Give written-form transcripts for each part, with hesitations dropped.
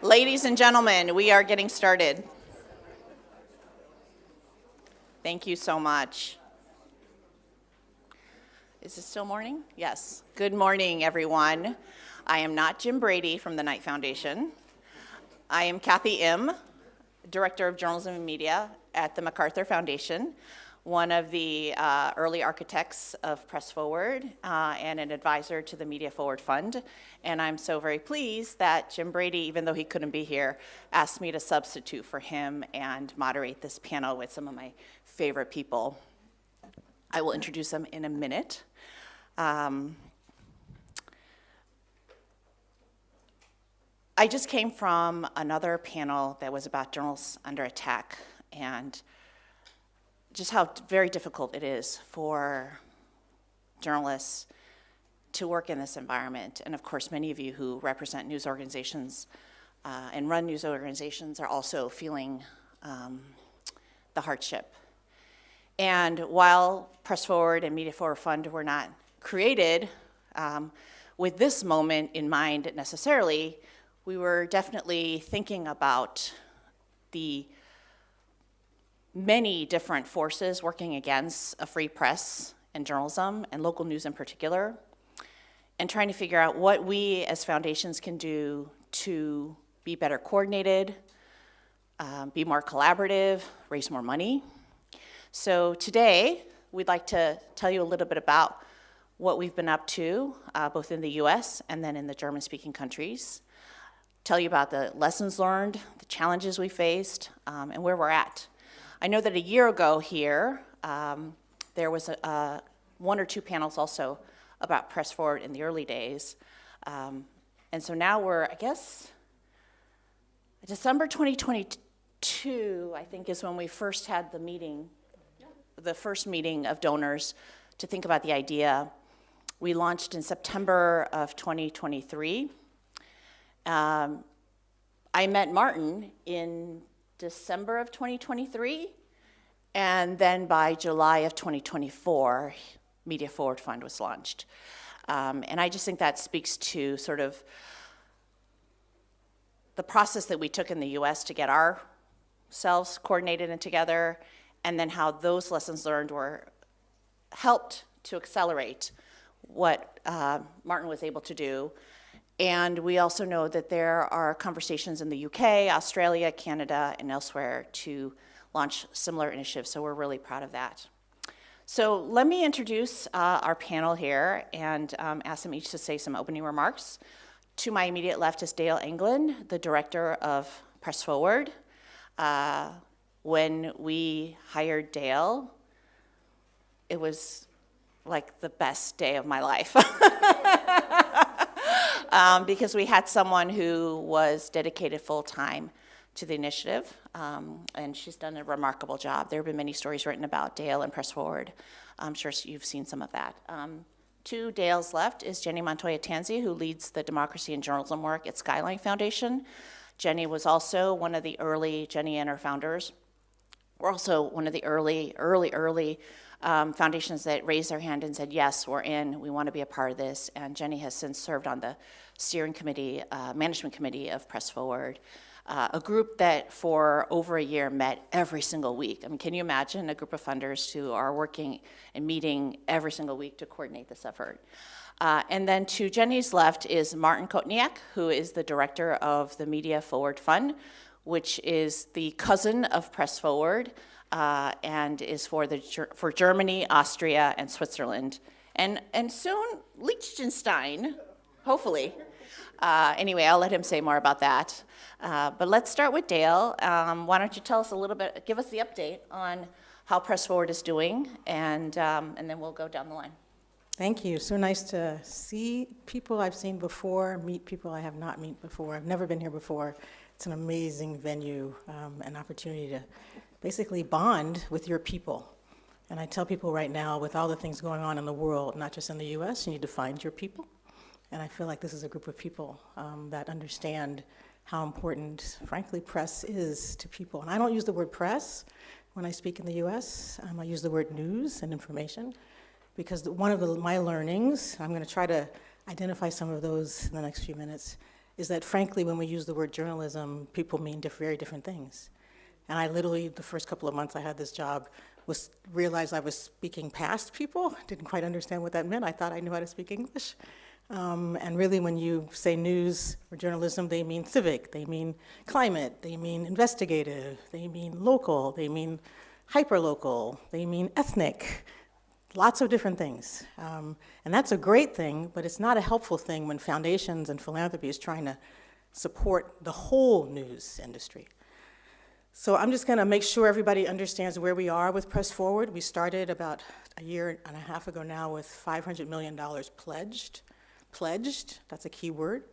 Ladies and gentlemen, we are getting started. Thank you so much. Is it still morning? Yes. Good morning, everyone. I am not Jim Brady from the Knight Foundation. I am Kathy Im, Director of Journalism and Media at the MacArthur Foundation, one of the early architects of Press Forward and an advisor to the Media Forward Fund. And I'm so very pleased that Jim Brady, even though he couldn't be here, asked me to substitute for him and moderate this panel with some of my favorite people. I will introduce them in a minute. I just came from another panel that was about journalists under attack and just how very difficult it is for journalists to work in this environment. And of course, many of you who represent news organizations and run news organizations are also feeling the hardship. And while Press Forward and Media Forward Fund were not created with this moment in mind necessarily, we were definitely thinking about the many different forces working against a free press and journalism, and local news in particular, and trying to figure out what we as foundations can do to be better coordinated, be more collaborative, raise more money. So today, we'd like to tell you a little bit about what we've been up to, both in the US and then in the German-speaking countries. Tell you about the lessons learned, the challenges we faced, and where we're at. I know that a year ago here, there was one or two panels also about Press Forward in the early days. And so now we're, I guess, December 2022, I think, is when we first had the meeting, the first meeting of donors to think about the idea. We launched in September of 2023. I met Martin in December of 2023, and then by July of 2024, Media Forward Fund was launched. And I just think that speaks to sort of the process that we took in the US to get ourselves coordinated and together, and then how those lessons learned were helped to accelerate what Martin was able to do. And we also know that there are conversations in the UK, Australia, Canada, and elsewhere to launch similar initiatives, so we're really proud of that. So let me introduce our panel here and ask them each to say some opening remarks. To my immediate left is Dale Anglin, the director of Press Forward. When we hired Dale, it was like the best day of my life. Because we had someone who was dedicated full-time to the initiative, and she's done a remarkable job. There have been many stories written about Dale and Press Forward. I'm sure you've seen some of that. To Dale's left is Jenny Montoya Tansey, who leads the democracy and journalism work at Skyline Foundation. Jenny was also one of the early, Jenny and her founders, were also one of the early foundations that raised their hand and said, yes, we're in, we want to be a part of this. And Jenny has since served on the steering committee, management committee of Press Forward, a group that for over a year met every single week. I mean, can you imagine a group of funders who are working and meeting every single week to coordinate this effort? And then to Jenny's left is Martin Kotynek, who is the director of the Media Forward Fund, which is the cousin of Press Forward, and is for Germany, Austria, and Switzerland, and soon Liechtenstein, hopefully. Anyway, I'll let him say more about that. But let's start with Dale. Why don't you tell us a little bit, give us the update on how Press Forward is doing, and then we'll go down the line. Thank you. So nice to see people I've seen before, meet people I have not met before. I've never been here before. It's an amazing venue, an opportunity to basically bond with your people. And I tell people right now, with all the things going on in the world, not just in the US, you need to find your people. And I feel like this is a group of people that understand how important, frankly, press is to people. And I don't use the word press when I speak in the US. I use the word news and information, because one of my learnings, I'm going to try to identify some of those in the next few minutes, is that frankly, when we use the word journalism, people mean very different things. And I literally, the first couple of months I had this job, realized I was speaking past people. Didn't quite understand what that meant. I thought I knew how to speak English. And really, when you say news or journalism, they mean civic, they mean climate, they mean investigative, they mean local, they mean hyperlocal, they mean ethnic, lots of different things. And that's a great thing, but it's not a helpful thing when foundations and philanthropy is trying to support the whole news industry. So I'm just going to make sure everybody understands where we are with Press Forward. We started about a year and a half ago now with $500 million pledged, that's a key word,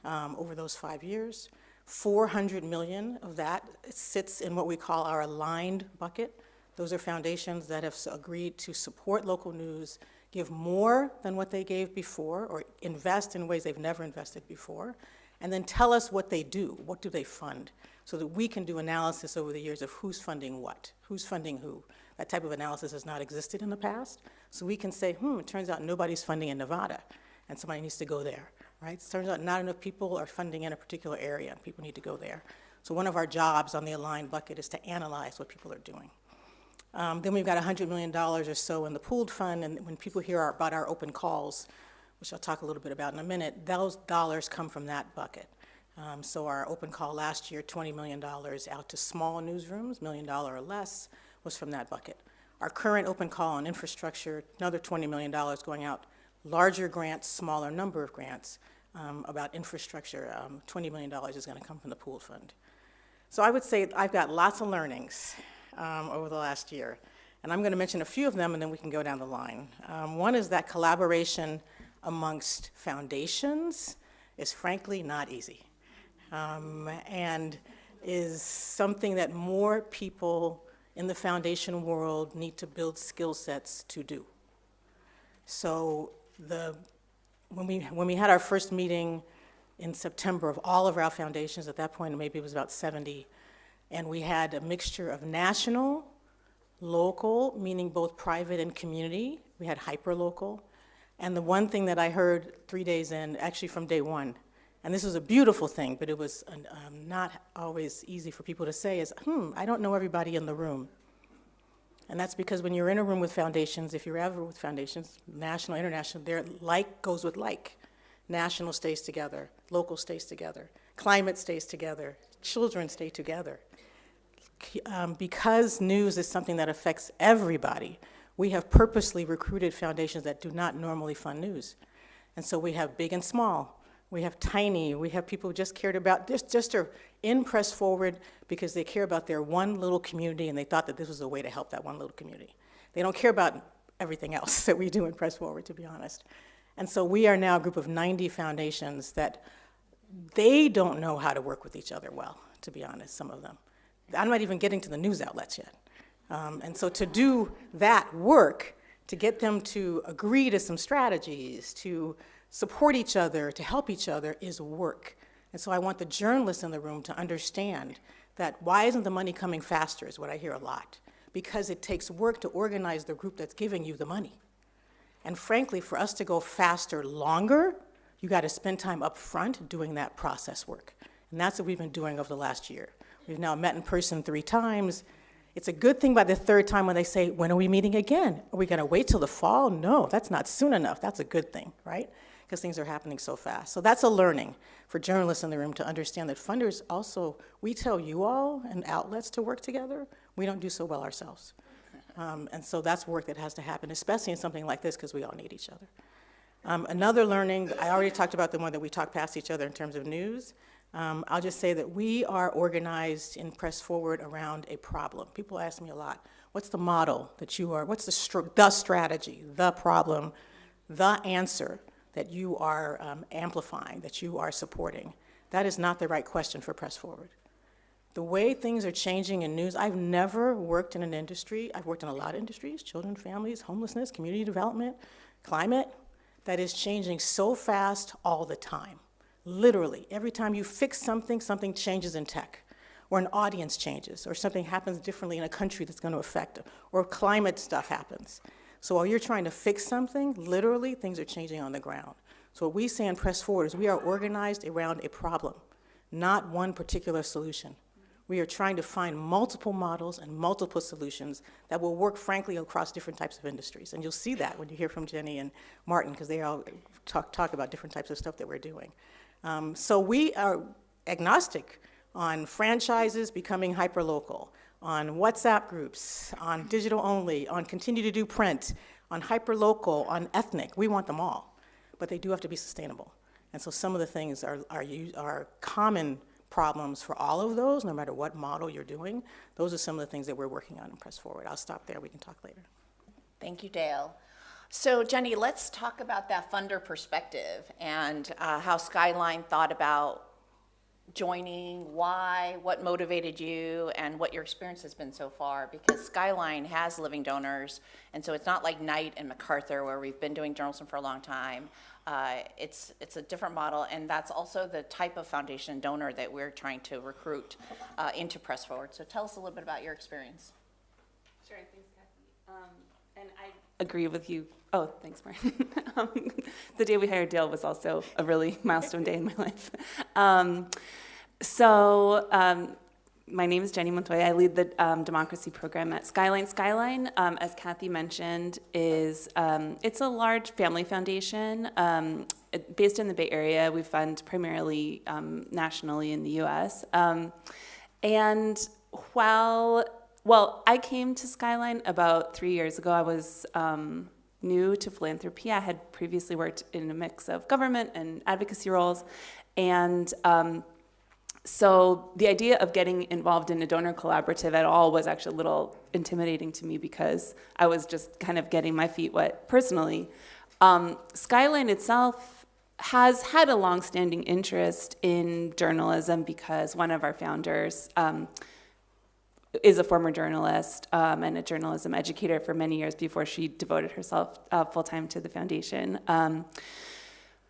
over those 5 years. 400 million of that sits in what we call our aligned bucket. Those are foundations that have agreed to support local news, give more than what they gave before, or invest in ways they've never invested before, and then tell us what they do, what do they fund, so that we can do analysis over the years of who's funding what, who's funding who. That type of analysis has not existed in the past, so we can say, it turns out nobody's funding in Nevada, and somebody needs to go there, right? It turns out not enough people are funding in a particular area, and people need to go there. So one of our jobs on the aligned bucket is to analyze what people are doing. Then we've got $100 million or so in the pooled fund, and when people hear about our open calls, which I'll talk a little bit about in a minute, those dollars come from that bucket. So our open call last year, $20 million out to small newsrooms, $1 million or less, was from that bucket. Our current open call on infrastructure, another $20 million going out, larger grants, smaller number of grants about infrastructure. $20 million is going to come from the pooled fund. So I would say I've got lots of learnings over the last year. And I'm going to mention a few of them, and then we can go down the line. One is that collaboration amongst foundations is frankly not easy, and is something that more people in the foundation world need to build skill sets to do. So when we had our first meeting in September of all of our foundations, at that point maybe it was about 70, and we had a mixture of national, local, meaning both private and community. We had hyperlocal. And the one thing that I heard 3 days in, actually from day one, and this was a beautiful thing, but it was not always easy for people to say, is, I don't know everybody in the room. And that's because when you're in a room with foundations, if you're ever with foundations, national, international, their like goes with like. National stays together, local stays together, climate stays together, children stay together. Because news is something that affects everybody, we have purposely recruited foundations that do not normally fund news. And so we have big and small, we have tiny, we have people who just cared about, just are in Press Forward because they care about their one little community and they thought that this was a way to help that one little community. They don't care about everything else that we do in Press Forward, to be honest. And so we are now a group of 90 foundations that they don't know how to work with each other well, to be honest, some of them. I'm not even getting to the news outlets yet. And so to do that work, to get them to agree to some strategies, to support each other, to help each other, is work. And so I want the journalists in the room to understand that why isn't the money coming faster is what I hear a lot. Because it takes work to organize the group that's giving you the money. And frankly, for us to go faster longer, you got to spend time up front doing that process work. And that's what we've been doing over the last year. We've now met in person 3 times. It's a good thing by the 3rd time when they say, when are we meeting again? Are we going to wait till the fall? No, that's not soon enough. That's a good thing, right? Because things are happening so fast. So that's a learning for journalists in the room to understand that funders also, we tell you all and outlets to work together. We don't do so well ourselves. And so that's work that has to happen, especially in something like this, because we all need each other. Another learning, I already talked about the one that we talk past each other in terms of news. I'll just say that we are organized in Press Forward around a problem. People ask me a lot, what's the model that you are, what's the strategy, the problem, the answer that you are amplifying, that you are supporting? That is not the right question for Press Forward. The way things are changing in news, I've never worked in an industry, I've worked in a lot of industries, children, families, homelessness, community development, climate, that is changing so fast all the time. Literally, every time you fix something, something changes in tech, or an audience changes, or something happens differently in a country that's going to affect it, or climate stuff happens. So while you're trying to fix something, literally, things are changing on the ground. So what we say in Press Forward is we are organized around a problem, not one particular solution. We are trying to find multiple models and multiple solutions that will work, frankly, across different types of industries. And you'll see that when you hear from Jenny and Martin, because they all talk about different types of stuff that we're doing. So we are agnostic on franchises becoming hyperlocal, on WhatsApp groups, on digital only, on continue to do print, on hyperlocal, on ethnic. We want them all, but they do have to be sustainable. And so some of the things are common problems for all of those, no matter what model you're doing. Those are some of the things that we're working on in Press Forward. I'll stop there. We can talk later. Thank you, Dale. So Jenny, let's talk about that funder perspective and how Skyline thought about joining, why, what motivated you, and what your experience has been so far, because Skyline has living donors, and so it's not like Knight and MacArthur where we've been doing journalism for a long time. It's a different model, and that's also the type of foundation donor that we're trying to recruit into Press Forward. So tell us a little bit about your experience. Sure, thanks, Kathy. And I agree with you. Oh, thanks, Martin. The day we hired Dale was also a really milestone day in my life. My name is Jenny Montoya. I lead the democracy program at Skyline. Skyline, as Kathy mentioned, is it's a large family foundation based in the Bay Area. We fund primarily nationally in the U.S. And I came to Skyline about 3 years ago. I was new to philanthropy. I had previously worked in a mix of government and advocacy roles, and so the idea of getting involved in a donor collaborative at all was actually a little intimidating to me because I was just kind of getting my feet wet personally. Skyline itself has had a long-standing interest in journalism because one of our founders is a former journalist and a journalism educator for many years before she devoted herself full-time to the foundation.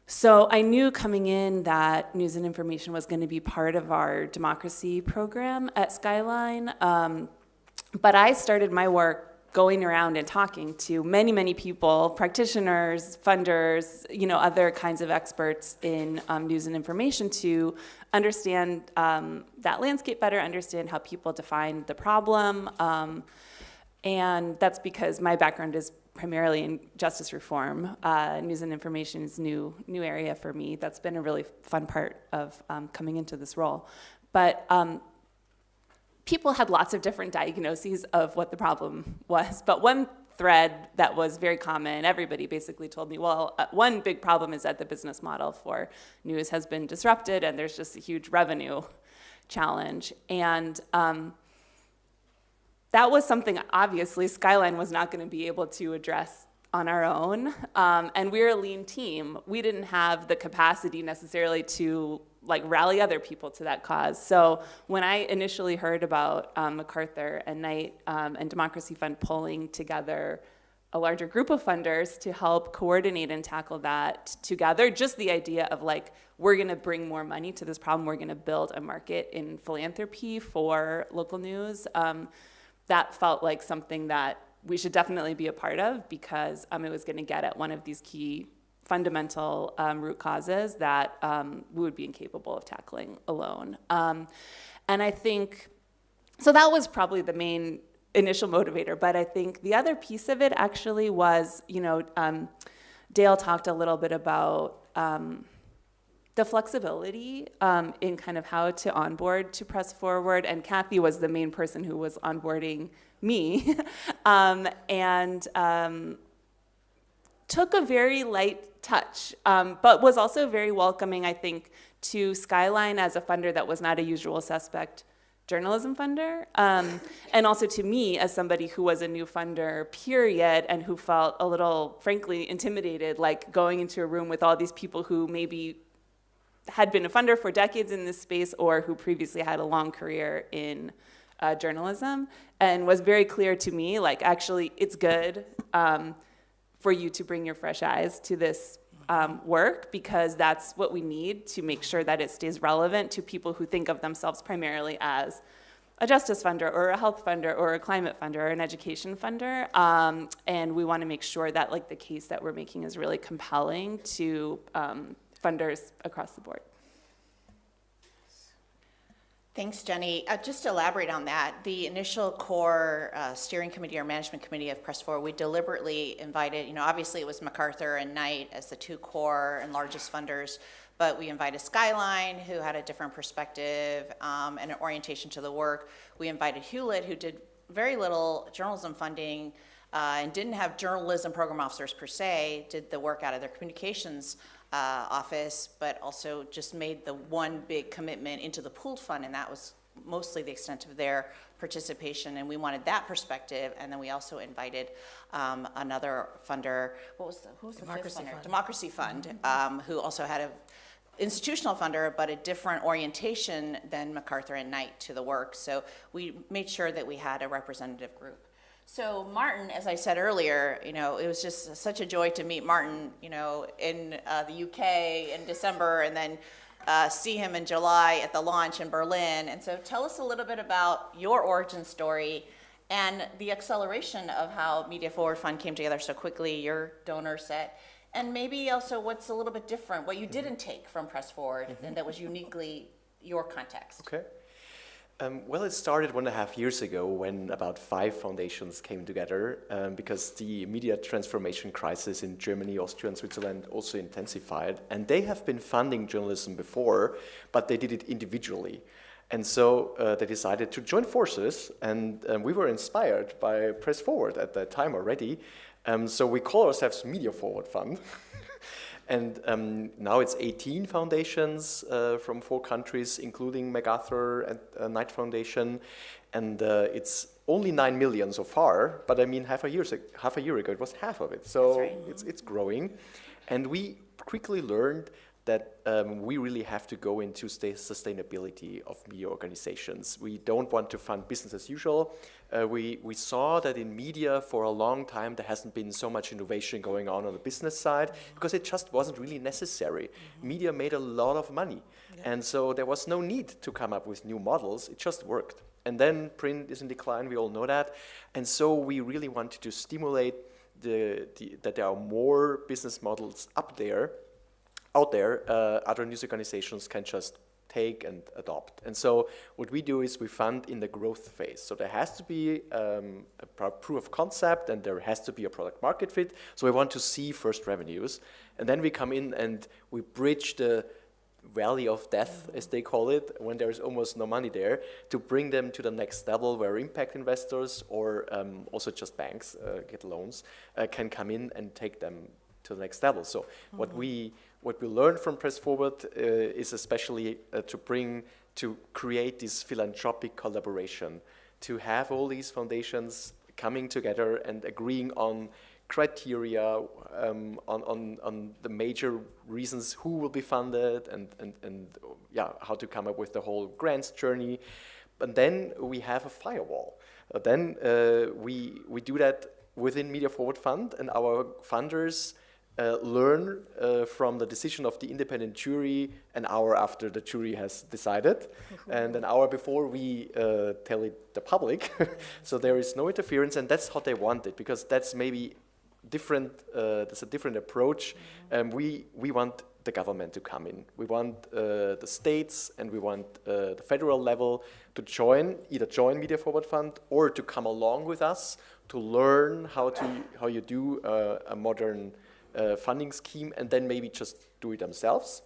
So I knew coming in that news and information was going to be part of our democracy program at Skyline, but I started my work going around and talking to many, many people, practitioners, funders, other kinds of experts in news and information to understand that landscape better, understand how people define the problem. And that's because my background is primarily in justice reform. News and information is new area for me. That's been a really fun part of coming into this role. But people had lots of different diagnoses of what the problem was. But one thread that was very common, everybody basically told me, well, one big problem is that the business model for news has been disrupted and there's just a huge revenue challenge. And that was something, obviously, Skyline was not going to be able to address on our own. And we're a lean team. We didn't have the capacity necessarily to rally other people to that cause. So when I initially heard about MacArthur and Knight and Democracy Fund pulling together a larger group of funders to help coordinate and tackle that together, just the idea of we're going to bring more money to this problem, we're going to build a market in philanthropy for local news, that felt like something that we should definitely be a part of because it was going to get at one of these key fundamental root causes that we would be incapable of tackling alone. And I think, so that was probably the main initial motivator, but I think the other piece of it actually was, Dale talked a little bit about the flexibility in kind of how to onboard to Press Forward, and Kathy was the main person who was onboarding me, and took a very light touch, but was also very welcoming, I think, to Skyline as a funder that was not a usual suspect journalism funder, and also to me as somebody who was a new funder, period, and who felt a little, frankly, intimidated, going into a room with all these people who maybe had been a funder for decades in this space or who previously had a long career in journalism, and was very clear to me, actually, it's good for you to bring your fresh eyes to this work because that's what we need to make sure that it stays relevant to people who think of themselves primarily as a justice funder or a health funder or a climate funder or an education funder. And we want to make sure that like the case that we're making is really compelling to funders across the board. Thanks, Jenny. Just to elaborate on that, the initial core steering committee or management committee of Press Forward, we deliberately invited, obviously it was MacArthur and Knight as the two core and largest funders, but we invited Skyline, who had a different perspective and an orientation to the work. We invited Hewlett, who did very little journalism funding and didn't have journalism program officers per se, did the work out of their communications office, but also just made the one big commitment into the pooled fund, and that was mostly the extent of their participation, and we wanted that perspective. And then we also invited another funder. Who was the fifth funder? Democracy Fund, who also had a institutional funder, but a different orientation than MacArthur and Knight to the work. So we made sure that we had a representative group. So Martin, as I said earlier, it was just such a joy to meet Martin, in the UK in December, and then see him in July at the launch in Berlin. And so tell us a little bit about your origin story and the acceleration of how Media Forward Fund came together so quickly, your donor set, and maybe also what's a little bit different, what you didn't take from Press Forward and that was uniquely your context. Okay. Well, it started 1.5 years ago when about 5 foundations came together because the media transformation crisis in Germany, Austria, and Switzerland also intensified. And they have been funding journalism before, but they did it individually. And so they decided to join forces, and we were inspired by Press Forward at that time already. So we call ourselves Media Forward Fund. And now it's 18 foundations from 4 countries, including MacArthur and Knight Foundation. And it's only 9 million so far, but I mean, half a year ago, it was half of it. So right. it's growing. And we quickly learned that we really have to go into sustainability of media organizations. We don't want to fund business as usual. We saw that in media for a long time there hasn't been so much innovation going on the business side because it just wasn't really necessary. Media made a lot of money, and so there was no need to come up with new models. It just worked. And then print is in decline, we all know that. And so we really wanted to stimulate that there are more business models out there, other news organizations can just take and adopt. And so what we do is we fund in the growth phase. So there has to be a proof of concept and there has to be a product market fit. So we want to see first revenues. And then we come in and we bridge the valley of death, as they call it, when there is almost no money there, to bring them to the next level where impact investors or also just banks get loans, can come in and take them to the next level. So what we learned from Press Forward is especially to create this philanthropic collaboration, to have all these foundations coming together and agreeing on criteria, on the major reasons who will be funded and how to come up with the whole grants journey. And then we have a firewall. Then we do that within Media Forward Fund, and our funders learn from the decision of the independent jury an hour after the jury has decided, and an hour before we tell it the public. So there is no interference, and that's how they want it, because that's maybe different. There's a different approach. We want the government to come in. We want the states and we want the federal level to either join Media Forward Fund or to come along with us to learn how you do a modern funding scheme, and then maybe just do it themselves.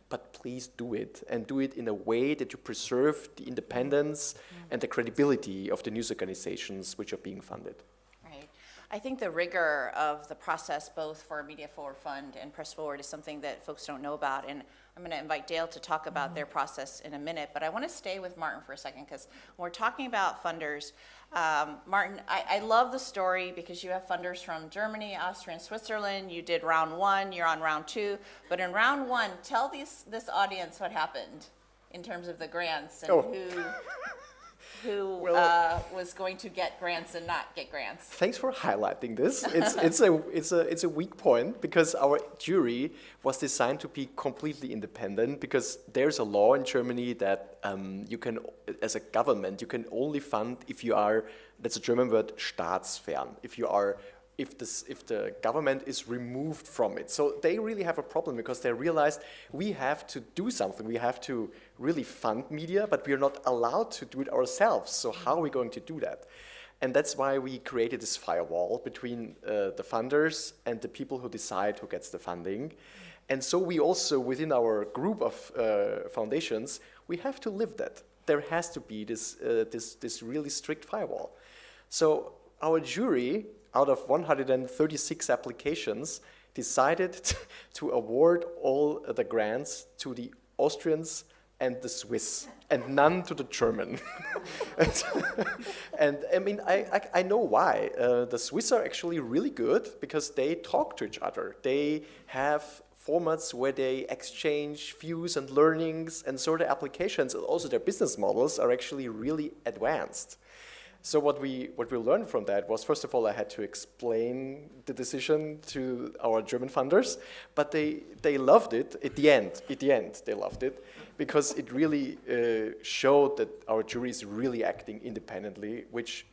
But please do it, and do it in a way that you preserve the independence and the credibility of the news organizations which are being funded. Right. I think the rigor of the process, both for Media Forward Fund and Press Forward, is something that folks don't know about. And I'm going to invite Dale to talk about their process in a minute. But I want to stay with Martin for a second, because when we're talking about funders, Martin, I love the story because you have funders from Germany, Austria, and Switzerland. You did round 1, you're on round 2. But in round 1, tell this audience what happened in terms of the grants and who... who was going to get grants and not get grants. Thanks for highlighting this. It's a weak point because our jury was designed to be completely independent because there's a law in Germany that you can, as a government, you can only fund if you are, that's a German word, staatsfern, if the government is removed from it. So they really have a problem because they realized we have to do something. We have to really fund media, but we are not allowed to do it ourselves. So how are we going to do that? And that's why we created this firewall between the funders and the people who decide who gets the funding. And so we also, within our group of foundations, we have to live that. There has to be this really strict firewall. So our jury, out of 136 applications, decided to award all the grants to the Austrians and the Swiss, and none to the German. And I mean, I know why. The Swiss are actually really good because they talk to each other. They have formats where they exchange views and learnings, and so the applications, and also their business models, are actually really advanced. So what we learned from that was, first of all, I had to explain the decision to our German funders, but they loved it at the end. At the end, they loved it because it really showed that our jury is really acting independently, which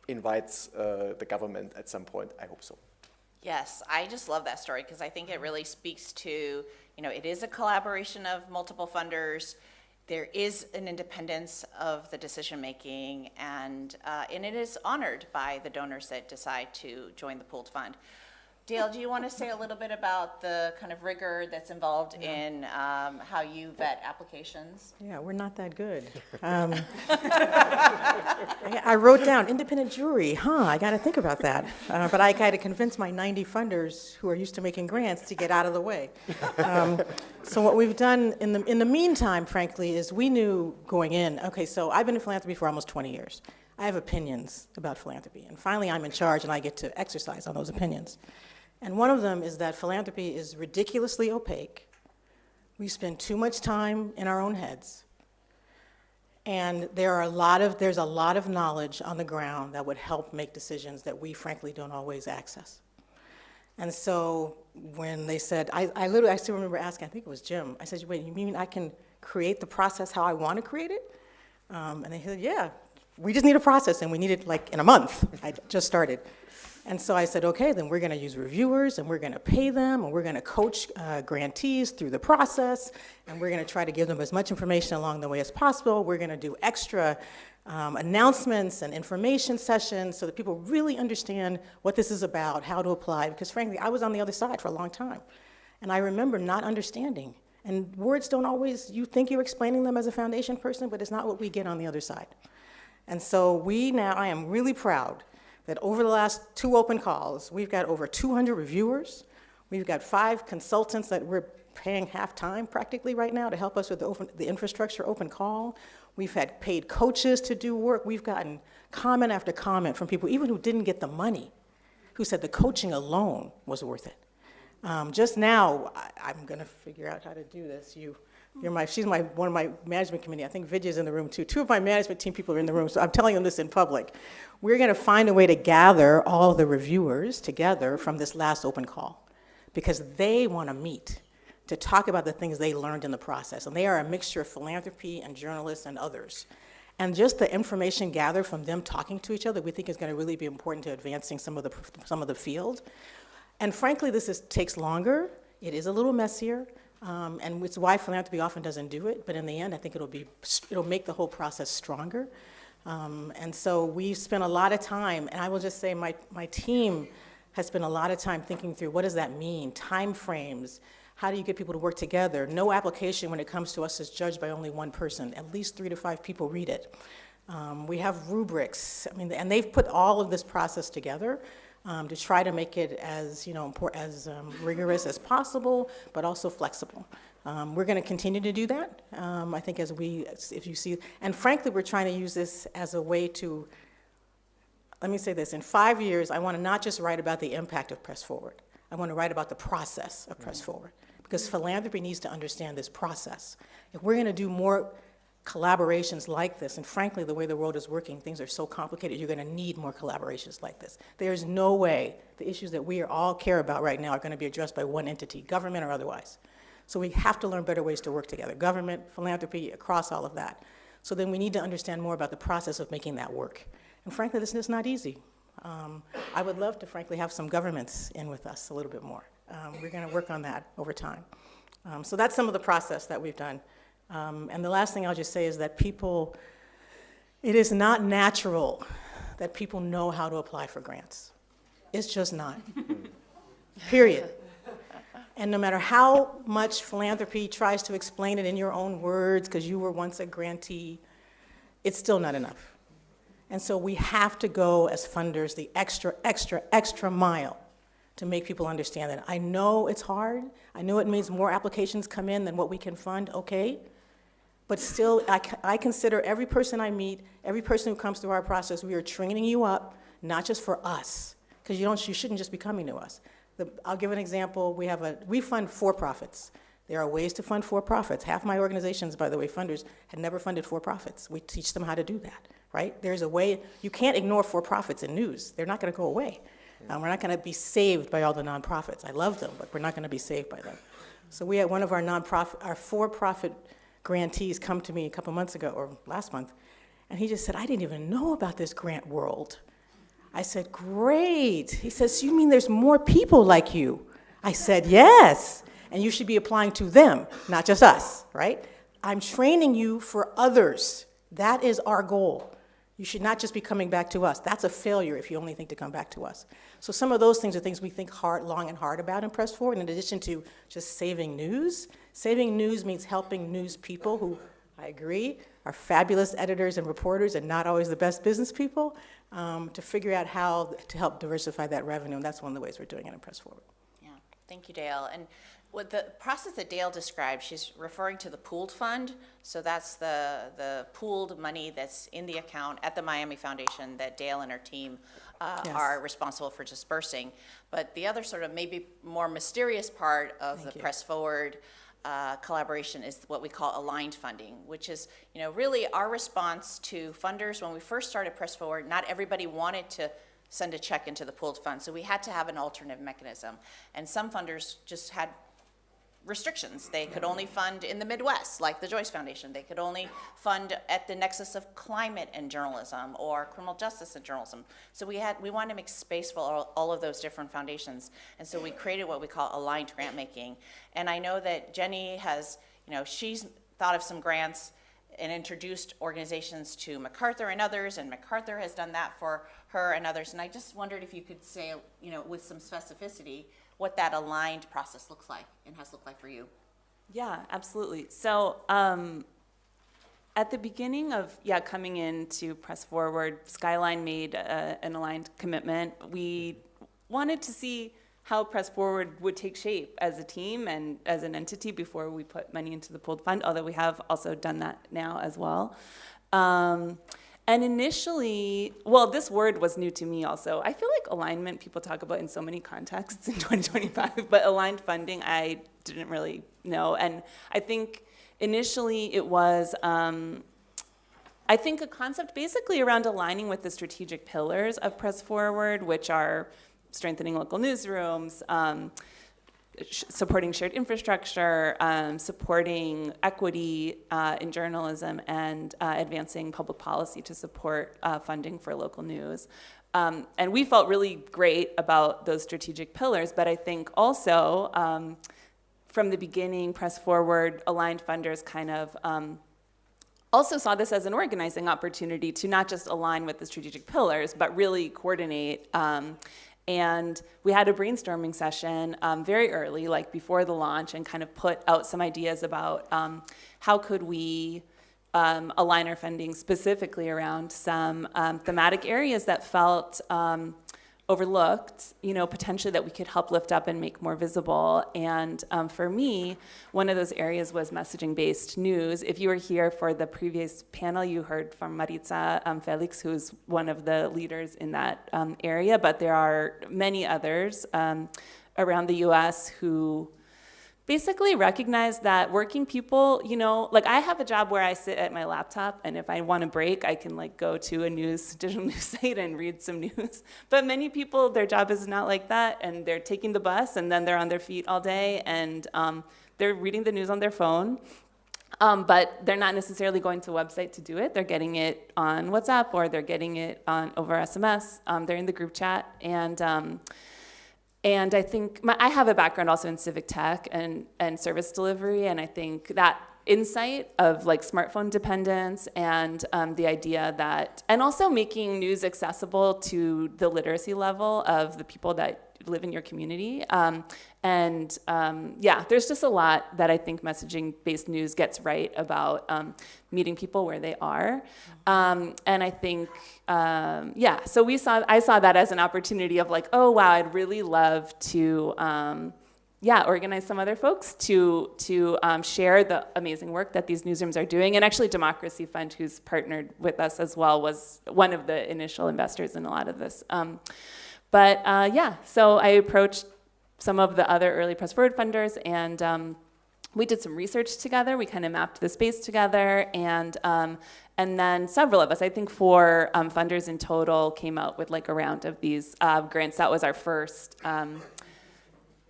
invites the government at some point. I hope so. Yes, I just love that story because I think it really speaks to, it is a collaboration of multiple funders. There is an independence of the decision-making, and it is honored by the donors that decide to join the pooled fund. Dale, do you want to say a little bit about the kind of rigor that's involved in how you vet applications? Yeah, we're not that good. I wrote down independent jury. I got to think about that. But I got to convince my 90 funders who are used to making grants to get out of the way. So what we've done in the meantime, frankly, is we knew going in, okay, so I've been in philanthropy for almost 20 years. I have opinions about philanthropy, and finally I'm in charge and I get to exercise on those opinions. And one of them is that philanthropy is ridiculously opaque. We spend too much time in our own heads. And there's a lot of knowledge on the ground that would help make decisions that we frankly don't always access. And so when they said, I still remember asking, I think it was Jim, I said, wait, you mean I can create the process how I want to create it? And they said, yeah, we just need a process, and we need it like in a month. I just started. And so I said, okay, then we're going to use reviewers, and we're going to pay them, and we're going to coach grantees through the process, and we're going to try to give them as much information along the way as possible. We're going to do extra announcements and information sessions so that people really understand what this is about, how to apply, because frankly, I was on the other side for a long time. And I remember not understanding. And words don't always, you think you're explaining them as a foundation person, but it's not what we get on the other side. And so I am really proud that over the last 2 open calls, we've got over 200 reviewers. We've got 5 consultants that we're paying half-time practically right now to help us with the infrastructure open call. We've had paid coaches to do work. We've gotten comment after comment from people, even who didn't get the money, who said the coaching alone was worth it. Just now, I'm going to figure out how to do this. She's one of my management committee. I think Vidya's in the room too. 2 of my management team people are in the room, so I'm telling them this in public. We're going to find a way to gather all the reviewers together from this last open call because they want to meet to talk about the things they learned in the process. And they are a mixture of philanthropy and journalists and others. And just the information gathered from them talking to each other, we think is going to really be important to advancing some of the field. And frankly, this takes longer. It is a little messier. And it's why philanthropy often doesn't do it, but in the end, I think it'll make the whole process stronger. And so we spent a lot of time, and I will just say my team has spent a lot of time thinking through what does that mean, time frames, how do you get people to work together? No application when it comes to us is judged by only one person. At least 3 to 5 people read it. We have rubrics, and they've put all of this process together to try to make it as rigorous as possible, but also flexible. We're going to continue to do that. I think if you see, and frankly, we're trying to use this as a way to. Let me say this: in 5 years, I want to not just write about the impact of Press Forward. I want to write about the process of Press Forward, because philanthropy needs to understand this process. If we're going to do more collaborations like this, and frankly, the way the world is working, things are so complicated, you're gonna need more collaborations like this. There's no way the issues that we all care about right now are gonna be addressed by one entity, government or otherwise. So we have to learn better ways to work together, government, philanthropy, across all of that. So then we need to understand more about the process of making that work. And frankly, this is not easy. I would love to, frankly, have some governments in with us a little bit more. We're gonna work on that over time. So that's some of the process that we've done. And the last thing I'll just say is that it is not natural that people know how to apply for grants. It's just not, period. And no matter how much philanthropy tries to explain it in your own words, because you were once a grantee, it's still not enough. And so we have to go as funders the extra mile to make people understand that. I know it's hard. I know it means more applications come in than what we can fund, okay? But still, I consider every person I meet, every person who comes through our process, we are training you up, not just for us, because you shouldn't just be coming to us. I'll give an example. We fund for-profits. There are ways to fund for-profits. Half my organizations, by the way, funders, had never funded for-profits. We teach them how to do that, right? There's a way. You can't ignore for-profits in news. They're not going to go away. We're not going to be saved by all the nonprofits. I love them, but we're not going to be saved by them. So we had one of our for-profit grantees come to me a couple months ago, or last month, and he just said, I didn't even know about this grant world. I said, great. He says, so you mean there's more people like you? I said, yes, and you should be applying to them, not just us, right? I'm training you for others. That is our goal. You should not just be coming back to us. That's a failure if you only think to come back to us. So some of those things are things we think long and hard about in Press Forward, in addition to just saving news. Saving news means helping news people who, I agree, are fabulous editors and reporters and not always the best business people, to figure out how to help diversify that revenue, and that's one of the ways we're doing it in Press Forward. Yeah, thank you, Dale. And what the process that Dale described, she's referring to the pooled fund. So that's the pooled money that's in the account at the Miami Foundation that Dale and her team Yes. are responsible for dispersing. But the other sort of maybe more mysterious part of Thank the you. Press Forward collaboration is what we call aligned funding, which is, really our response to funders. When we first started Press Forward, not everybody wanted to send a check into the pooled fund, so we had to have an alternative mechanism. And some funders just had restrictions. They could only fund in the Midwest, like the Joyce Foundation. They could only fund at the nexus of climate and journalism or criminal justice and journalism. So we wanted to make space for all of those different foundations. And so we created what we call aligned grant making. And I know that Jenny has, she's thought of some grants and introduced organizations to MacArthur and others, and MacArthur has done that for her and others. And I just wondered if you could say, with some specificity, what that aligned process looks like and has looked like for you. Yeah, absolutely. So at the beginning of coming into Press Forward, Skyline made an aligned commitment. We wanted to see how Press Forward would take shape as a team and as an entity before we put money into the pooled fund, although we have also done that now as well. And initially, this word was new to me also. I feel like alignment people talk about in so many contexts in 2025, but aligned funding I didn't really know. And I think initially it was, a concept basically around aligning with the strategic pillars of Press Forward, which are strengthening local newsrooms, supporting shared infrastructure, supporting equity in journalism, and advancing public policy to support funding for local news. And we felt really great about those strategic pillars, but I think also from the beginning, Press Forward, aligned funders kind of also saw this as an organizing opportunity to not just align with the strategic pillars, but really coordinate. And we had a brainstorming session very early, like before the launch, and kind of put out some ideas about how could we align our funding specifically around some thematic areas that felt overlooked, potentially that we could help lift up and make more visible. And for me, one of those areas was messaging-based news. If you were here for the previous panel, you heard from Maritza Felix, who's one of the leaders in that area, but there are many others around the U.S. who basically recognize that working people, you know, like I have a job where I sit at my laptop, and if I want a break, I can like go to a digital news site and read some news. But many people, their job is not like that, and they're taking the bus, and then they're on their feet all day, and they're reading the news on their phone. But they're not necessarily going to a website to do it. They're getting it on WhatsApp, or they're getting it over SMS. They're in the group chat, and I think I have a background also in civic tech and service delivery, and I think that insight of like smartphone dependence and the idea that, and also making news accessible to the literacy level of the people that live in your community. Yeah, there's just a lot that I think messaging-based news gets right about meeting people where they are. And I think, yeah, so I saw that as an opportunity of like, oh, wow, I'd really love to, organize some other folks to share the amazing work that these newsrooms are doing. And actually, Democracy Fund, who's partnered with us as well, was one of the initial investors in a lot of this. So I approached some of the other early press forward funders, and we did some research together. We kind of mapped the space together, and then several of us, I think 4 funders in total, came out with like a round of these grants. That was our first.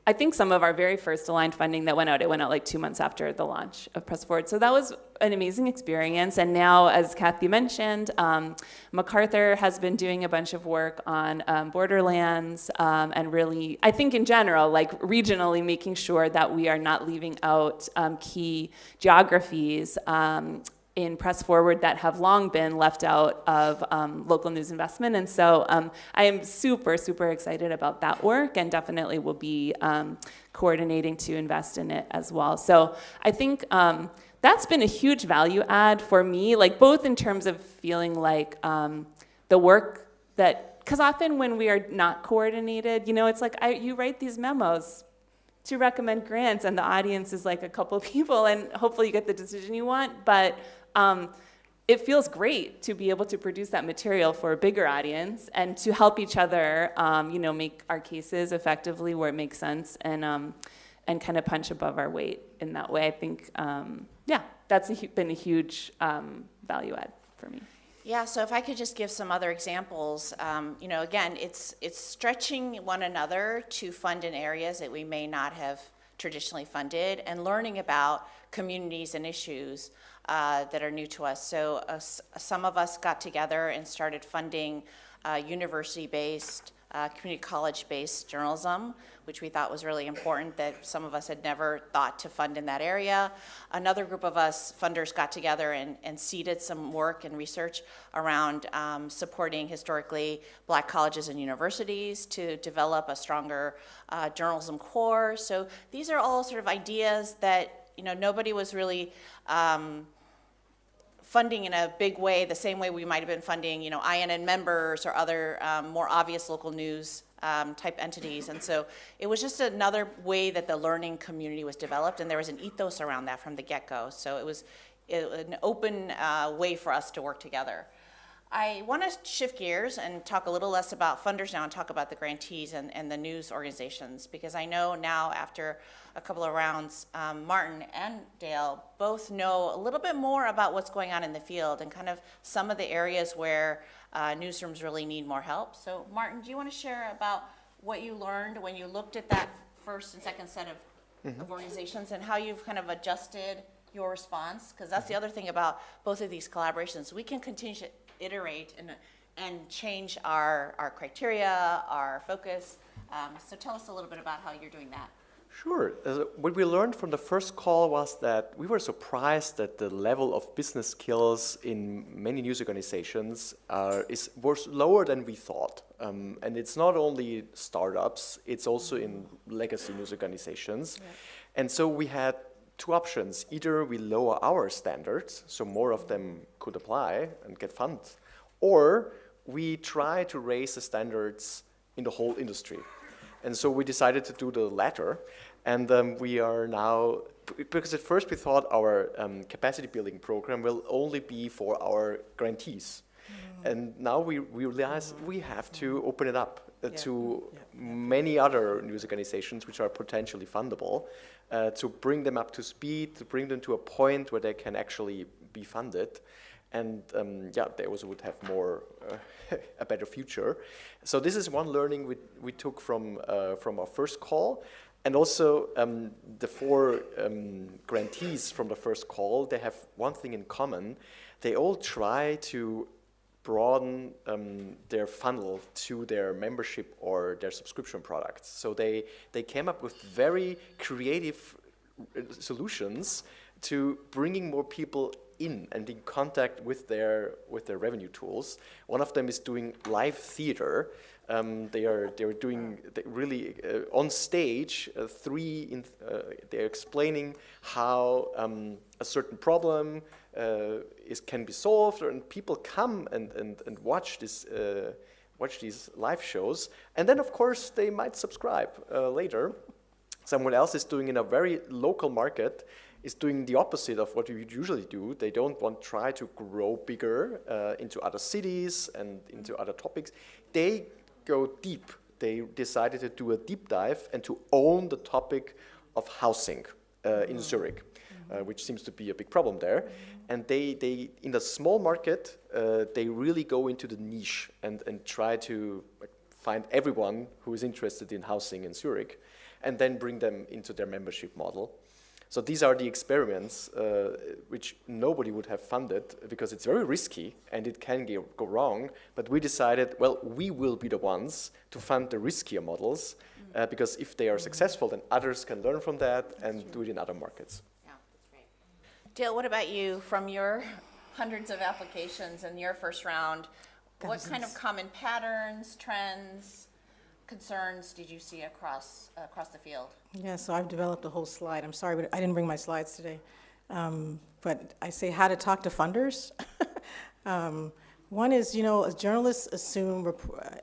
I think some of our very first aligned funding that went out, it went out like 2 months after the launch of Press Forward. So that was an amazing experience. And now, as Kathy mentioned, MacArthur has been doing a bunch of work on borderlands, and really, I think in general, like regionally, making sure that we are not leaving out key geographies in Press Forward that have long been left out of local news investment. And so I am super, super excited about that work, and definitely will be coordinating to invest in it as well. So I think that's been a huge value add for me, like both in terms of feeling like the work that, because often when we are not coordinated, you know, it's like you write these memos to recommend grants, and the audience is like a couple of people, and hopefully you get the decision you want, but it feels great to be able to produce that material for a bigger audience and to help each other, make our cases effectively where it makes sense, and kind of punch above our weight in that way. I think, that's been a huge value add for me. Yeah, so if I could just give some other examples, again, it's stretching one another to fund in areas that we may not have traditionally funded, and learning about communities and issues that are new to us. So some of us got together and started funding university-based, community college-based journalism, which we thought was really important, that some of us had never thought to fund in that area. Another group of us funders got together and seeded some work and research around supporting historically Black colleges and universities to develop a stronger journalism core. So these are all sort of ideas that nobody was really funding in a big way, the same way we might have been funding, INN members or other more obvious local news type entities. And so it was just another way that the learning community was developed, and there was an ethos around that from the get-go. So it was an open way for us to work together. I want to shift gears and talk a little less about funders now and talk about the grantees and the news organizations, because I know now after a couple of rounds, Martin and Dale both know a little bit more about what's going on in the field and kind of some of the areas where newsrooms really need more help. So Martin, do you want to share about what you learned when you looked at that first and second set of organizations, and how you've kind of adjusted your response? Because that's the other thing about both of these collaborations. We can continue to iterate and change our criteria, our focus. So tell us a little bit about how you're doing that. Sure. What we learned from the first call was that we were surprised that the level of business skills in many news organizations was lower than we thought. And it's not only startups, it's also in legacy news organizations. Yeah. And so we had 2 options. Either we lower our standards, so more of them could apply and get funds, or we try to raise the standards in the whole industry. And so we decided to do the latter, and we are now, because at first we thought our capacity building program will only be for our grantees. And now we realize we have to open it up to many other news organizations which are potentially fundable, to bring them up to speed, to bring them to a point where they can actually be funded. And they also would have more, a better future. So this is one learning we took from our first call. And also the 4 grantees from the first call, they have one thing in common. They all try to broaden their funnel to their membership or their subscription products. So they came up with very creative solutions to bringing more people in and in contact with their revenue tools. One of them is doing live theater. They're doing really on stage. They're explaining how a certain problem can be solved, and people come and watch these live shows, and then of course they might subscribe later. Someone else is doing in a very local market, is doing the opposite of what we would usually do. They don't want to try to grow bigger into other cities and into other topics. They go deep. They decided to do a deep dive and to own the topic of housing in Zurich, which seems to be a big problem there. And they in a small market, they really go into the niche and try to find everyone who is interested in housing in Zurich, and then bring them into their membership model. So these are the experiments which nobody would have funded because it's very risky and it can go wrong. But we decided, well, we will be the ones to fund the riskier models because if they are successful, then others can learn from that and do it in other markets. Yeah, that's great. Dale, what about you? From your hundreds of applications in your first round, what kind of common patterns, trends, concerns did you see across the field? Yeah, so I've developed a whole slide. I'm sorry, but I didn't bring my slides today. But I say how to talk to funders. One is, as journalists assume,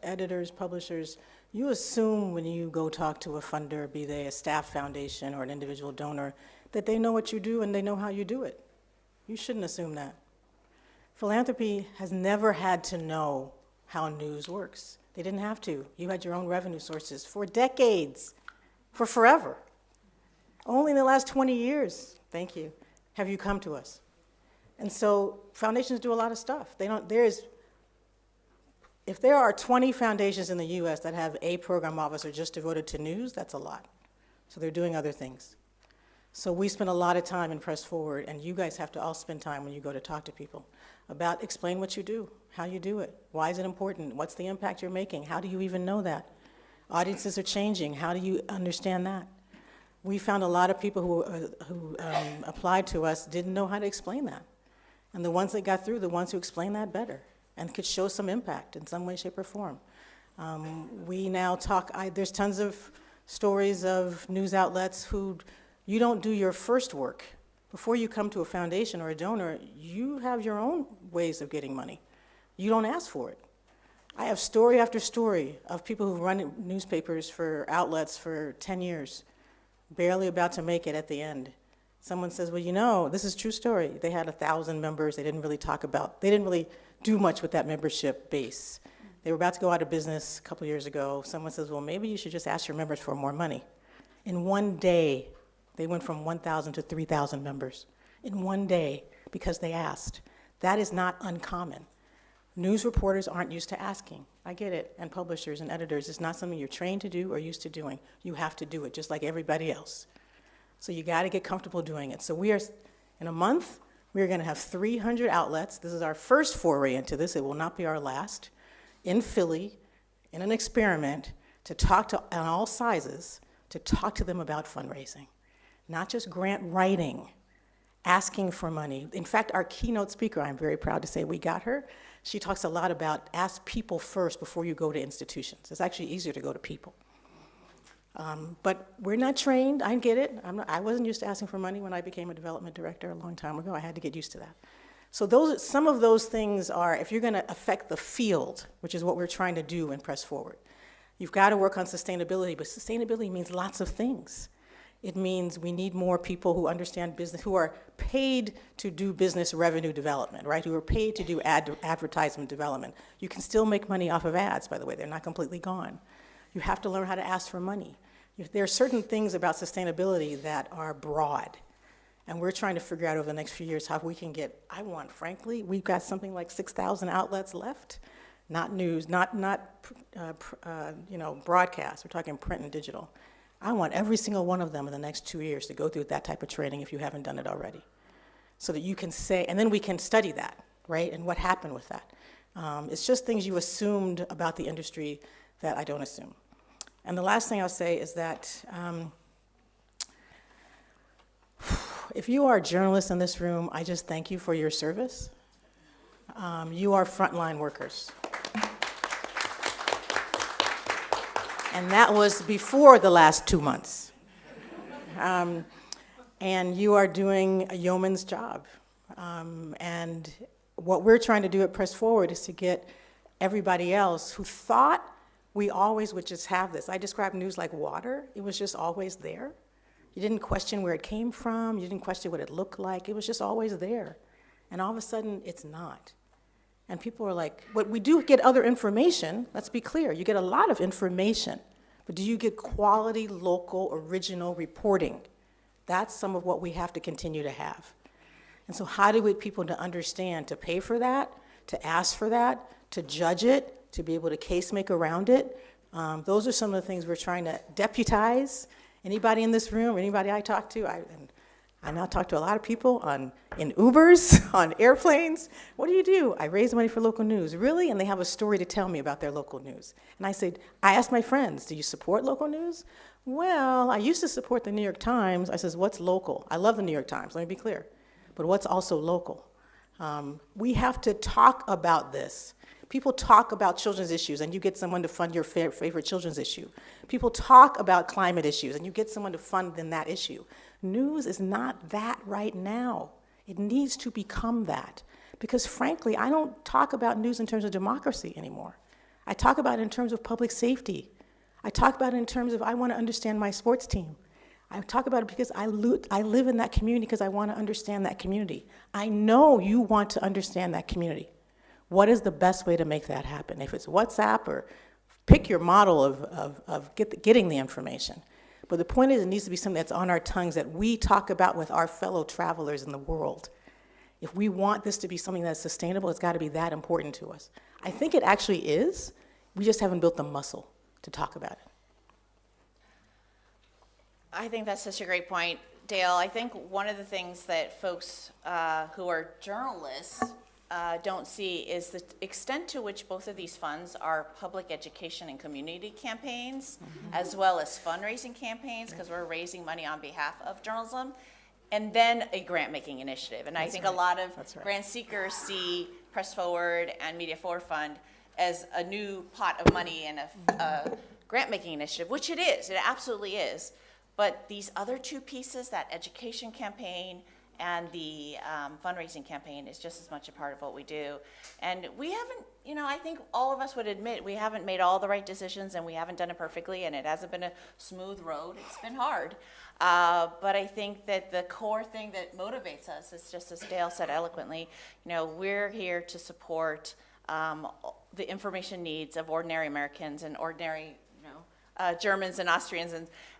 editors, publishers, you assume when you go talk to a funder, be they a staff foundation or an individual donor, that they know what you do and they know how you do it. You shouldn't assume that. Philanthropy has never had to know how news works. They didn't have to. You had your own revenue sources for decades, for forever. Only in the last 20 years, thank you, have you come to us. And so foundations do a lot of stuff. If there are 20 foundations in the US that have a program officer just devoted to news, that's a lot. So they're doing other things. So we spend a lot of time in Press Forward, and you guys have to all spend time when you go to talk to people about explain what you do, how you do it, why is it important, what's the impact you're making, how do you even know that? Audiences are changing, how do you understand that? We found a lot of people who applied to us didn't know how to explain that. And the ones that got through, the ones who explained that better and could show some impact in some way, shape, or form. We now talk, there's tons of stories of news outlets who you don't do your first work. Before you come to a foundation or a donor, you have your own ways of getting money. You don't ask for it. I have story after story of people who run newspapers for outlets for 10 years, barely about to make it at the end. Someone says, well, this is a true story. They had 1,000 members. They didn't really do much with that membership base. They were about to go out of business a couple years ago. Someone says, well, maybe you should just ask your members for more money. In one day, they went from 1,000 to 3,000 members. In one day, because they asked. That is not uncommon. News reporters aren't used to asking. I get it, and publishers and editors. It's not something you're trained to do or used to doing. You have to do it, just like everybody else. So you got to get comfortable doing it. So in a month, we are going to have 300 outlets. This is our first foray into this. It will not be our last. In Philly, in an experiment, to talk to, on all sizes, to talk to them about fundraising. Not just grant writing, asking for money. In fact, our keynote speaker, I'm very proud to say we got her. She talks a lot about ask people first before you go to institutions. It's actually easier to go to people. But we're not trained. I get it. I wasn't used to asking for money when I became a development director a long time ago. I had to get used to that. So some of those things are, if you're going to affect the field, which is what we're trying to do in Press Forward, you've got to work on sustainability. But sustainability means lots of things. It means we need more people who understand business, who are paid to do business revenue development, right? Who are paid to do advertisement development. You can still make money off of ads, by the way. They're not completely gone. You have to learn how to ask for money. There are certain things about sustainability that are broad. And we're trying to figure out over the next few years how we can get, frankly, we've got something like 6,000 outlets left. Not news, not broadcast. We're talking print and digital. I want every single one of them in the next 2 years to go through that type of training if you haven't done it already, so that you can say, and then we can study that, right, and what happened with that. It's just things you assumed about the industry that I don't assume. And the last thing I'll say is that if you are a journalist in this room, I just thank you for your service. You are frontline workers. And that was before the last 2 months. And you are doing a yeoman's job. And what we're trying to do at Press Forward is to get everybody else who thought we always would just have this. I describe news like water. It was just always there. You didn't question where it came from. You didn't question what it looked like. It was just always there. And all of a sudden, it's not. And people are like, but we do get other information. Let's be clear. You get a lot of information. But do you get quality, local, original reporting? That's some of what we have to continue to have. And so how do we get people to understand, to pay for that, to ask for that, to judge it, to be able to case make around it? Those are some of the things we're trying to deputize. Anybody in this room, anybody I talk to, I now talk to a lot of people in Ubers, on airplanes. What do? I raise money for local news. Really? And they have a story to tell me about their local news. And I asked my friends, do you support local news? Well, I used to support the New York Times. I says, what's local? I love the New York Times, let me be clear. But what's also local? We have to talk about this. People talk about children's issues, and you get someone to fund your favorite children's issue. People talk about climate issues, and you get someone to fund in that issue. News is not that right now. It needs to become that. Because frankly, I don't talk about news in terms of democracy anymore. I talk about it in terms of public safety. I talk about it in terms of I want to understand my sports team. I talk about it because I live in that community because I want to understand that community. I know you want to understand that community. What is the best way to make that happen? If it's WhatsApp, or pick your model of getting the information. But the point is, it needs to be something that's on our tongues that we talk about with our fellow travelers in the world. If we want this to be something that's sustainable, it's got to be that important to us. I think it actually is. We just haven't built the muscle to talk about it. I think that's such a great point, Dale. I think one of the things that folks who are journalists don't see is the extent to which both of these funds are public education and community campaigns, as well as fundraising campaigns, because we're raising money on behalf of journalism, and then a grant-making initiative. And I think a lot of grant seekers see Press Forward and Media Forward Fund as a new pot of money and a grant-making initiative, which it is. It absolutely is. But these other two pieces, that education campaign and the fundraising campaign, is just as much a part of what we do. And we haven't, I think all of us would admit we haven't made all the right decisions, and we haven't done it perfectly, and it hasn't been a smooth road. It's been hard. But I think that the core thing that motivates us is, just as Dale said eloquently, we're here to support the information needs of ordinary Americans and ordinary Germans and Austrians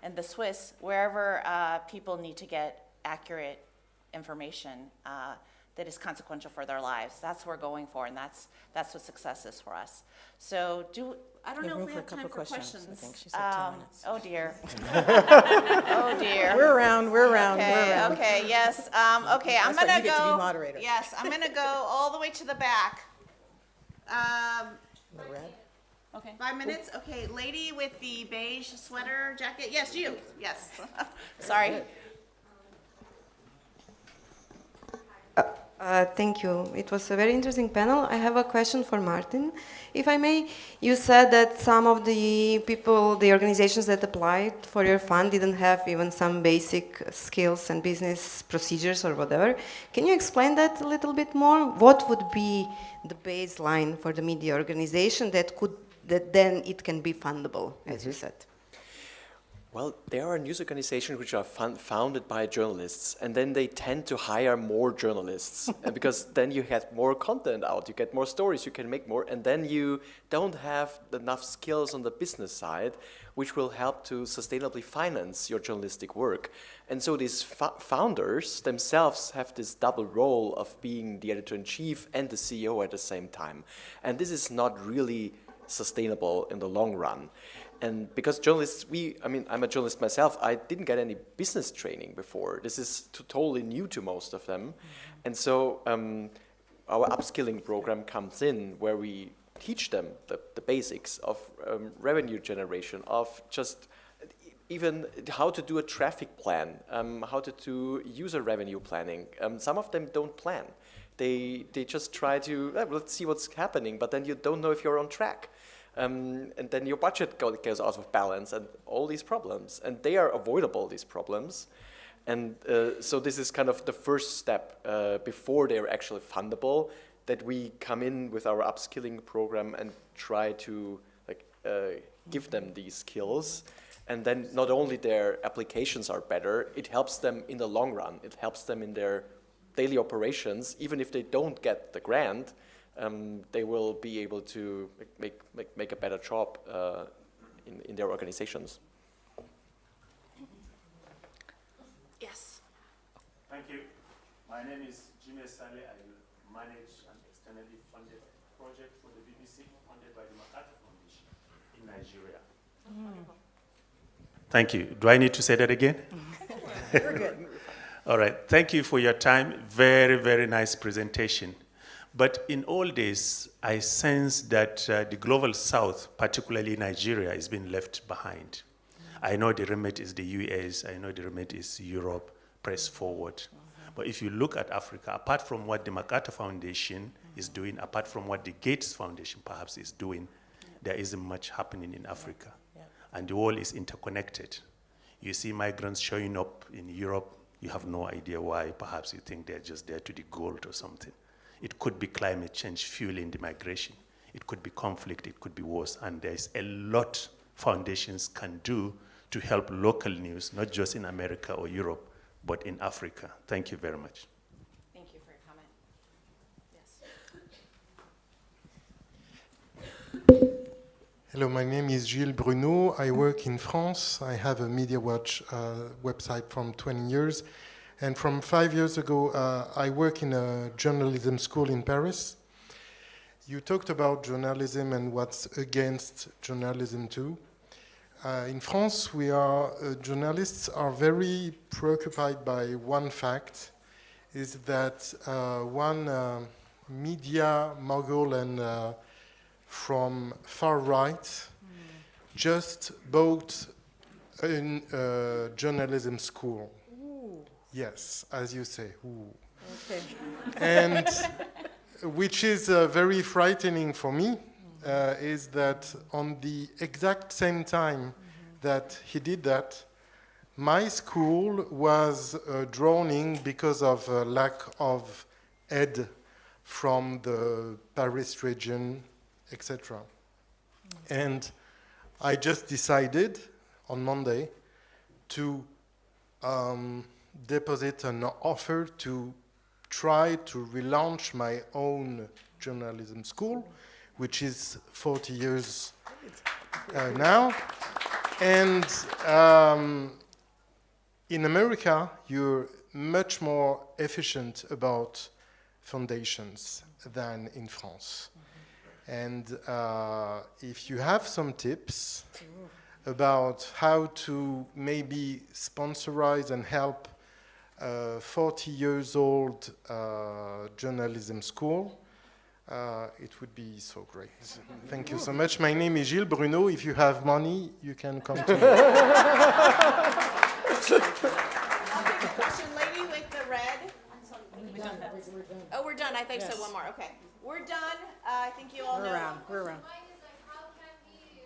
and the Swiss, wherever people need to get accurate information that is consequential for their lives. That's what we're going for, and that's what success is for us. So I don't know if we have time for questions. I think she said 10 minutes. Oh dear. Oh dear. We're around. Okay, yes. Okay, I'm That's gonna right, you go. get to be moderator. Yes, I'm gonna go all the way to the back. The red? Okay. 5 minutes? Okay, lady with the beige sweater jacket. Yes, you. Yes. Sorry. Thank you. It was a very interesting panel. I have a question for Martin. If I may, you said that some of the people, the organizations that applied for your fund didn't have even some basic skills and business procedures or whatever. Can you explain that a little bit more? What would be the baseline for the media organization that then it can be fundable, as you said? Well, there are news organizations which are founded by journalists, and then they tend to hire more journalists and because then you get more content out, you get more stories, you can make more, and then you don't have enough skills on the business side, which will help to sustainably finance your journalistic work. And so these founders themselves have this double role of being the editor-in-chief and the CEO at the same time. And this is not really sustainable in the long run. And because journalists, I'm a journalist myself, I didn't get any business training before. This is totally new to most of them. And so our upskilling program comes in where we teach them the basics of revenue generation, of just even how to do a traffic plan, how to do user revenue planning. Some of them don't plan. They just try to, let's see what's happening, but then you don't know if you're on track. And then your budget goes out of balance and all these problems. And they are avoidable, these problems. And so this is kind of the first step before they're actually fundable, that we come in with our upskilling program and try to give them these skills. And then not only their applications are better, it helps them in the long run. It helps them in their daily operations, even if they don't get the grant. They will be able to make a better job in their organizations. Yes. Thank you. My name is Jimmy Saleh. I manage an externally funded project for the BBC funded by the Montoya Foundation in Nigeria. Thank you. Do I need to say that again? We're good. All right. Thank you for your time. Very, very nice presentation. But in all this, I sense that the global south, particularly Nigeria, is being left behind. I know the remit is the US, I know the remit is Europe, press forward. But if you look at Africa, apart from what the MacArthur Foundation is doing, apart from what the Gates Foundation perhaps is doing, there isn't much happening in Africa. And the world is interconnected. You see migrants showing up in Europe, you have no idea why. Perhaps you think they're just there to the gold or something. It could be climate change fueling the migration. It could be conflict, it could be wars. And there's a lot foundations can do to help local news, not just in America or Europe, but in Africa. Thank you very much. Thank you for your comment. Yes. Hello, my name is Gilles Bruno. I work in France. I have a Media Watch website from 20 years. And from 5 years ago, I work in a journalism school in Paris. You talked about journalism and what's against journalism too. In France, journalists are very preoccupied by one fact, is that one media mogul and from far right just bought a journalism school. Yes, as you say. Ooh. Okay. And which is very frightening for me, is that on the exact same time that he did that, my school was drowning because of lack of aid from the Paris region, etc. And I just decided on Monday to deposit an offer to try to relaunch my own journalism school, which is 40 years now. And in America, you're much more efficient about foundations than in France. And if you have some tips about how to maybe sponsorize and help 40 years old journalism school, it would be so great. Thank you so much. My name is Gilles Bruno. If you have money, you can come to me. I'll take a question. Lady with the red. We're done. Oh, we're done. I think Yes. so. One more. Okay. We're done. I think you all We're know. around. We're around. Mine is like, how can we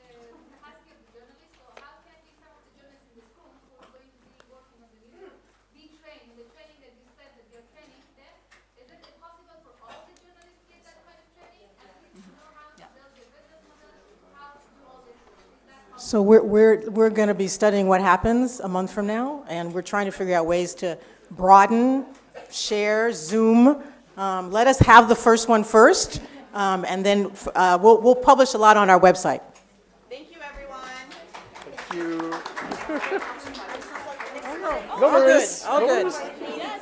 ask the journalists, or how can we some of the journalists in the school who are going to be working on the news be trained? The training that you said that you're training them, is it possible for all the journalists to get that kind of training? At least to know how to build their business model, how to do all this. Is that possible? So we're going to be studying what happens a month from now, and we're trying to figure out ways to broaden, share, Zoom. Let us have the first one first, and then we'll publish a lot on our website. Thank you, everyone. Thank you. All good.